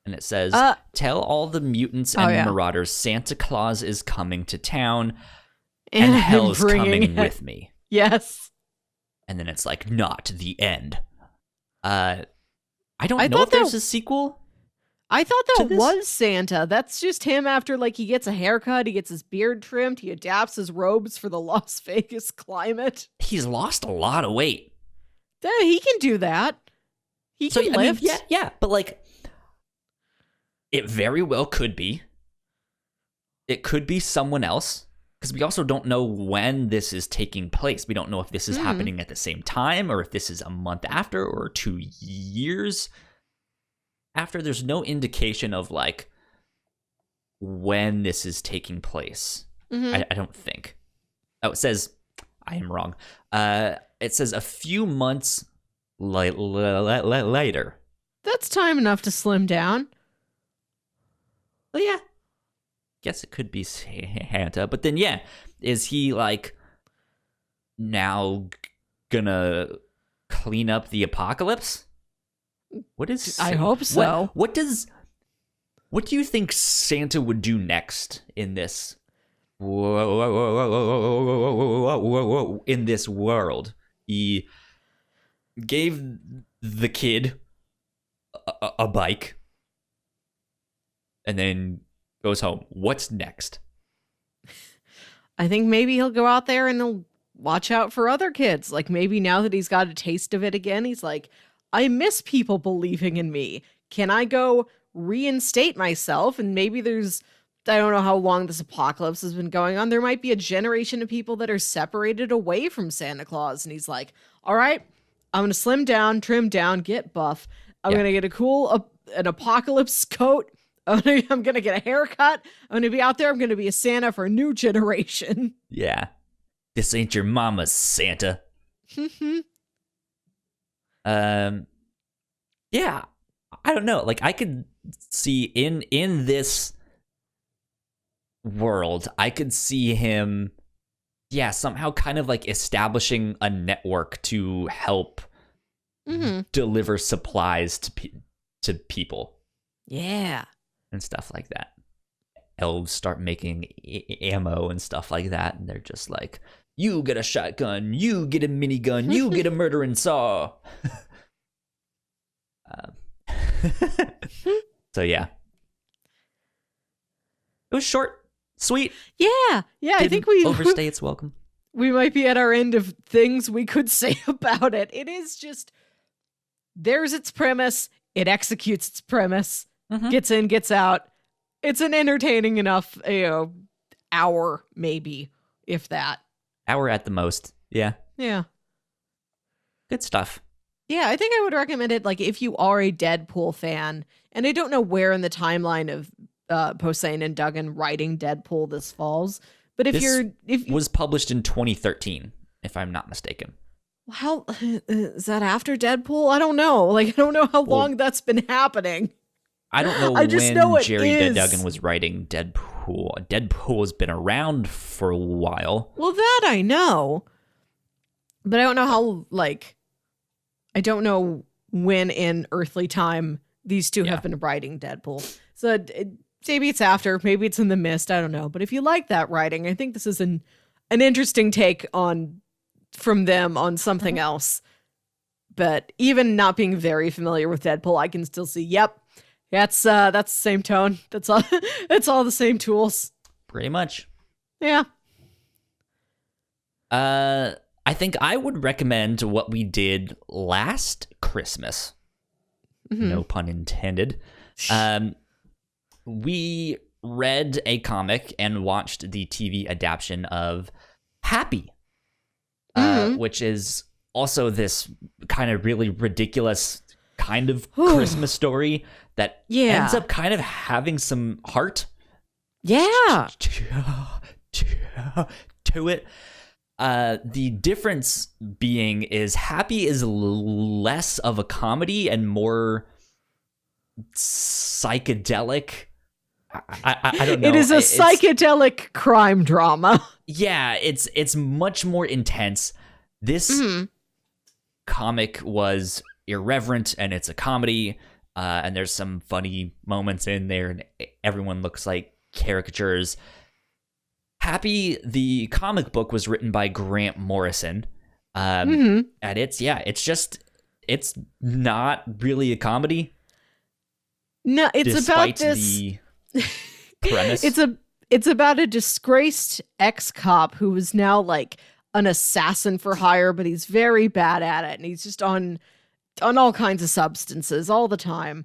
And it says, tell all the mutants and marauders Santa Claus is coming to town and hell's coming with me. Yes. And then it's not the end. I don't know if there's a sequel. I thought that was Santa. That's just him after he gets a haircut, he gets his beard trimmed, he adapts his robes for the Las Vegas climate. He's lost a lot of weight. He can do that. He can lift. Yeah, but it very well could be. It could be someone else. Because we also don't know when this is taking place. We don't know if this is happening at the same time or if this is a month after or 2 years after. There's no indication of when this is taking place. I don't think. Oh, it says, I am wrong. It says a few months later. That's time enough to slim down. Well, yeah. Guess it could be Santa, but then is he now gonna clean up the apocalypse? What is? I hope so. What do you think Santa would do next in this? In this world, he gave the kid a bike, and then goes home. What's next? I think maybe he'll go out there and he'll watch out for other kids. Maybe now that he's got a taste of it again, he's like, I miss people believing in me. Can I go reinstate myself? And maybe I don't know how long this apocalypse has been going on. There might be a generation of people that are separated away from Santa Claus. And he's like, all right, I'm going to slim down, trim down, get buff. I'm going to get a cool an apocalypse coat. I'm going to get a haircut. I'm going to be out there. I'm going to be a Santa for a new generation. Yeah. This ain't your mama's Santa. Yeah. I don't know. I could see in this world, I could see him, somehow kind of establishing a network to help deliver supplies to people. Yeah. And stuff like that. Elves start making ammo and stuff like that, and they're just you get a shotgun, you get a minigun, you get a murdering saw. So yeah. It was short, sweet. Yeah, I think we overstay its welcome. we might be at our end of things we could say about it. It is just, there's its premise. It executes its premise, gets in, gets out. It's an entertaining enough, hour, maybe, if that. Hour at the most. Yeah. Yeah. Good stuff. Yeah, I think I would recommend it, like, if you are a Deadpool fan, and I don't know where in the timeline of Posehn and Duggan writing Deadpool this falls, but if was published in 2013, if I'm not mistaken. How is that after Deadpool? I don't know. Like, I don't know how long that's been happening. I don't know when Gerry Duggan was writing Deadpool. Deadpool has been around for a while. Well, that I know, but I don't know how. Like, I don't know when in earthly time these two have been writing Deadpool. So maybe it's after, maybe it's in the mist. I don't know. But if you like that writing, I think this is an interesting take from them on something else. But even not being very familiar with Deadpool, I can still see, yep, that's the same tone. That's all. It's all the same tools. Pretty much. Yeah. I think I would recommend what we did last Christmas. No pun intended. We read a comic and watched the TV adaptation of Happy, which is also this kind of really ridiculous kind of Christmas story that ends up kind of having some heart. Yeah. To it. The difference being is Happy is less of a comedy and more psychedelic. I don't know. It is a psychedelic crime drama. Yeah, it's much more intense. This comic was irreverent and it's a comedy, and there's some funny moments in there and everyone looks like caricatures. Happy, the comic book, was written by Grant Morrison. And it's not really a comedy. No, it's about this. The premise. It's about a disgraced ex-cop who is now like an assassin for hire, but he's very bad at it, and he's just on all kinds of substances all the time.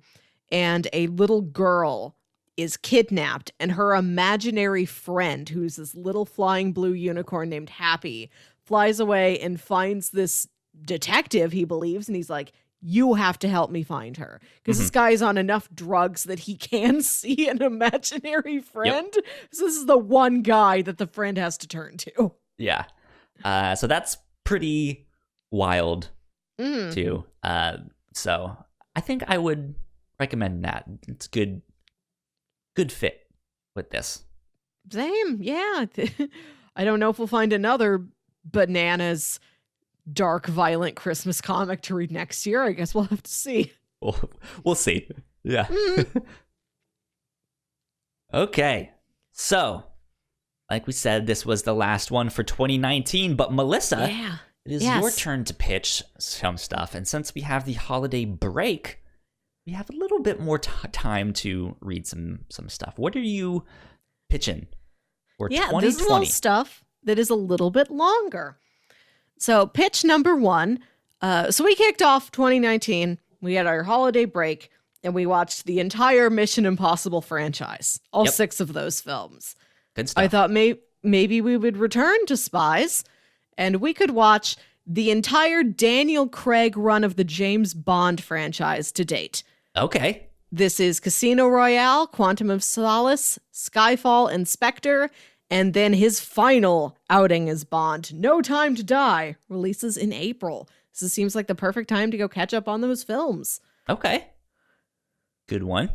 And a little girl is kidnapped, and her imaginary friend, who's this little flying blue unicorn named Happy, flies away and finds this detective, he believes, and he's like, you have to help me find her. Because this guy's on enough drugs that he can see an imaginary friend. Yep. So this is the one guy that the friend has to turn to. Yeah. So that's pretty wild, too. So I think I would recommend that. It's good fit with this. Same, yeah. I don't know if we'll find another bananas dark violent Christmas comic to read next year. I guess we'll have to see. We'll see. Yeah. Okay. So, like we said, this was the last one for 2019, but Melissa, it is your turn to pitch some stuff. And since we have the holiday break, we have a little bit more time to read some stuff. What are you pitching for 2020? This is a little stuff that is a little bit longer. So pitch number one. So we kicked off 2019. We had our holiday break, and we watched the entire Mission Impossible franchise, all 6 of those films. Good stuff. I thought maybe we would return to Spies, and we could watch the entire Daniel Craig run of the James Bond franchise to date. Okay. This is Casino Royale, Quantum of Solace, Skyfall, and Spectre, and then his final outing as Bond, No Time to Die, releases in April. So it seems like the perfect time to go catch up on those films. Okay. Good one.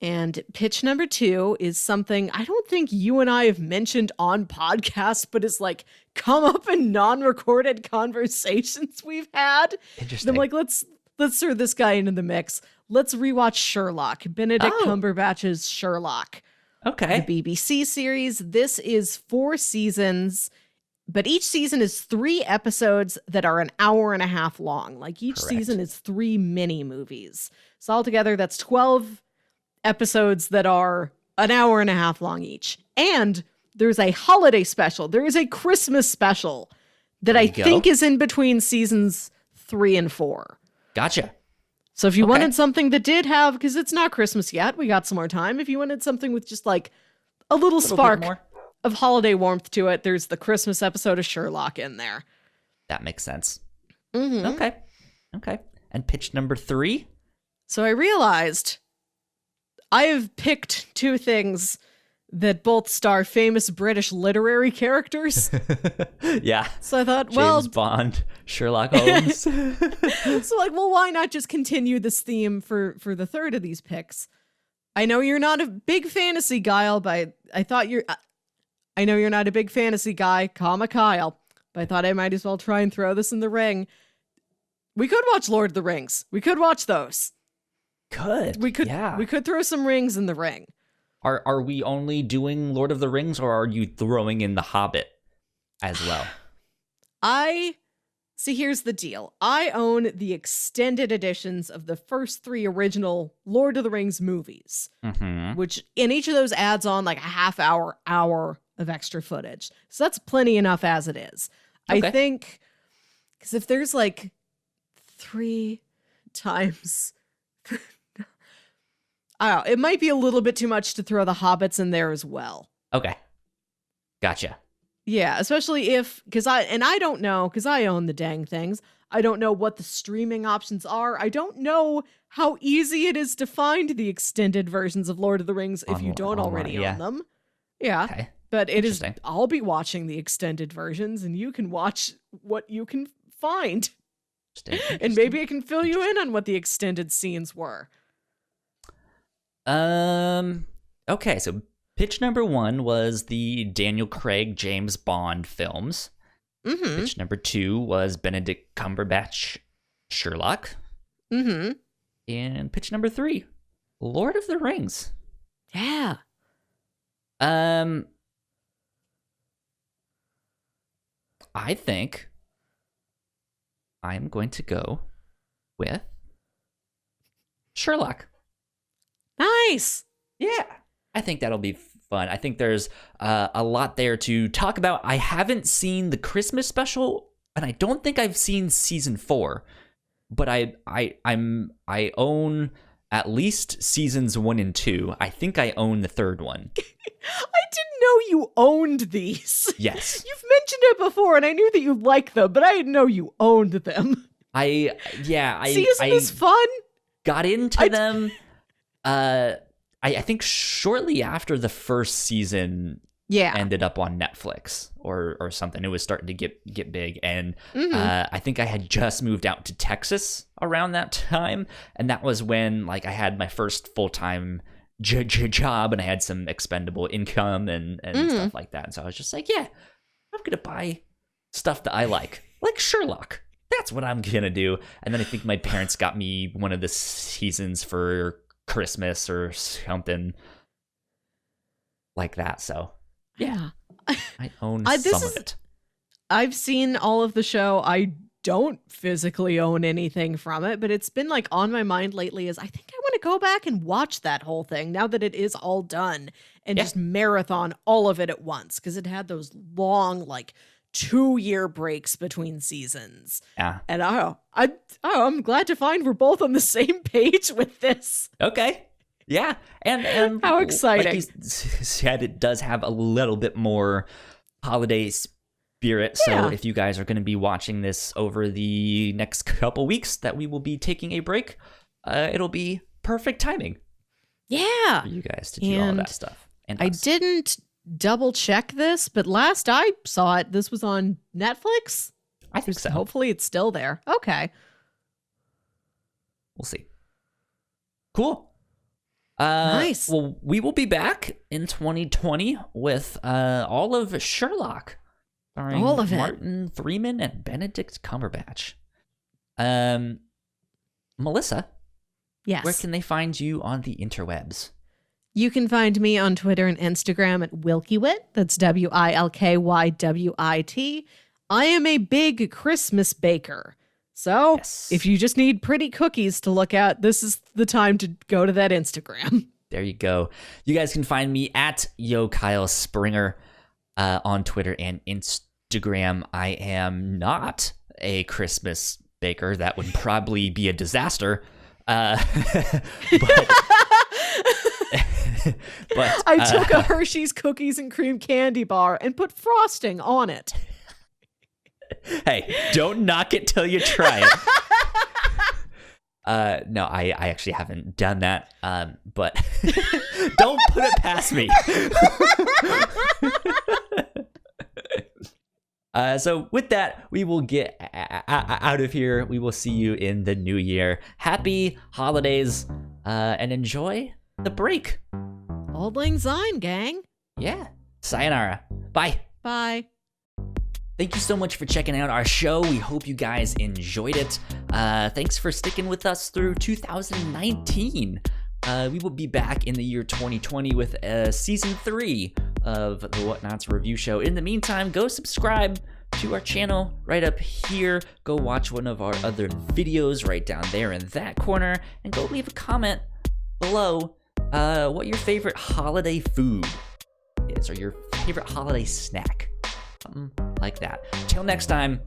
And pitch number 2 is something I don't think you and I have mentioned on podcasts, but it's like come up in non-recorded conversations we've had. Interesting. And I'm like, let's throw this guy into the mix. Let's rewatch Sherlock, Benedict Cumberbatch's Sherlock. Okay. The BBC series. This is 4 seasons, but each season is 3 episodes that are an hour and a half long. Like each season is 3 mini movies. So altogether, that's 12 episodes that are an hour and a half long each. And there's a holiday special. There is a Christmas special that I think is in between seasons 3 and 4. Gotcha. So if you wanted something that did have, because it's not Christmas yet, we got some more time. If you wanted something with just like a little spark of holiday warmth to it, there's the Christmas episode of Sherlock in there. That makes sense. Mm-hmm. Okay. And pitch number 3? So I realized I have picked 2 things that both star famous British literary characters. Yeah. So I thought, James Bond, Sherlock Holmes. So like, well, why not just continue this theme for the third of these picks? I know you're not a big fantasy guy, but I know you're not a big fantasy guy, Kyle, but I thought I might as well try and throw this in the ring. We could watch Lord of the Rings. We could watch those. We could throw some rings in the ring. Are we only doing Lord of the Rings, or are you throwing in The Hobbit as well? Here's the deal. I own the extended editions of the first 3 original Lord of the Rings movies, which in each of those adds on like a half hour of extra footage. So that's plenty enough as it is. Okay. I think, because if there's like 3 times... I don't know, it might be a little bit too much to throw the Hobbits in there as well. Okay. Gotcha. Yeah, especially because I don't know, because I own the dang things. I don't know what the streaming options are. I don't know how easy it is to find the extended versions of Lord of the Rings if you don't already own them. Yeah. Okay. But I'll be watching the extended versions, and you can watch what you can find. And maybe I can fill you in on what the extended scenes were. Okay, so pitch number 1 was the Daniel Craig James Bond films. Pitch number 2 was Benedict Cumberbatch Sherlock. And pitch number 3, Lord of the Rings. Yeah. I think I'm going to go with Sherlock. Nice. Yeah. I think that'll be fun. I think there's a lot there to talk about. I haven't seen the Christmas special, and I don't think I've seen season 4, but I own at least seasons 1 and 2. I think I own the third one. I didn't know you owned these. Yes. You've mentioned it before, and I knew that you liked them, but I didn't know you owned them. See, isn't this fun? Got into them. I think shortly after the first season ended up on Netflix or something. It was starting to get big, and I think I had just moved out to Texas around that time, and that was when like I had my first full-time job, and I had some expendable income and stuff like that. And so I was just like, yeah, I'm gonna buy stuff that I like Sherlock. That's what I'm gonna do. And then I think my parents got me one of the seasons for Christmas or something like that. So yeah. I own some of it. I've seen all of the show. I don't physically own anything from it, but it's been like on my mind lately is I think I want to go back and watch that whole thing now that it is all done and just marathon all of it at once, because it had those long like 2-year breaks between seasons. Yeah. And I'm glad to find we're both on the same page with this. Okay. Yeah. And how exciting. Like you said, it does have a little bit more holiday spirit. So if you guys are going to be watching this over the next couple weeks that we will be taking a break, it'll be perfect timing. Yeah. For you guys to do all that stuff. And I didn't double check this, but last I saw it, this was on Netflix. I think so. Hopefully it's still there. Okay. We'll see. Cool. Nice. Well, we will be back in 2020 with all of Sherlock. Starring all of it. Martin Freeman and Benedict Cumberbatch. Melissa. Yes. Where can they find you on the interwebs? You can find me on Twitter and Instagram at WilkyWit. That's WILKYWIT. I am a big Christmas baker. So if you just need pretty cookies to look at, this is the time to go to that Instagram. There you go. You guys can find me at Yo Kyle Springer on Twitter and Instagram. I am not a Christmas baker. That would probably be a disaster. But I took a Hershey's cookies and cream candy bar and put frosting on it. Hey, don't knock it till you try it. No, I actually haven't done that. But don't put it past me. So with that, we will get out of here. We will see you in the new year. Happy holidays, and enjoy the break. Auld Lang Syne, gang. Yeah. Sayonara. Bye. Bye. Thank you so much for checking out our show. We hope you guys enjoyed it. Thanks for sticking with us through 2019. We will be back in the year 2020 with season 3 of the Whatnauts review show. In the meantime, go subscribe to our channel right up here. Go watch one of our other videos right down there in that corner, and go leave a comment below what your favorite holiday food is, or your favorite holiday snack. Something like that. Till next time.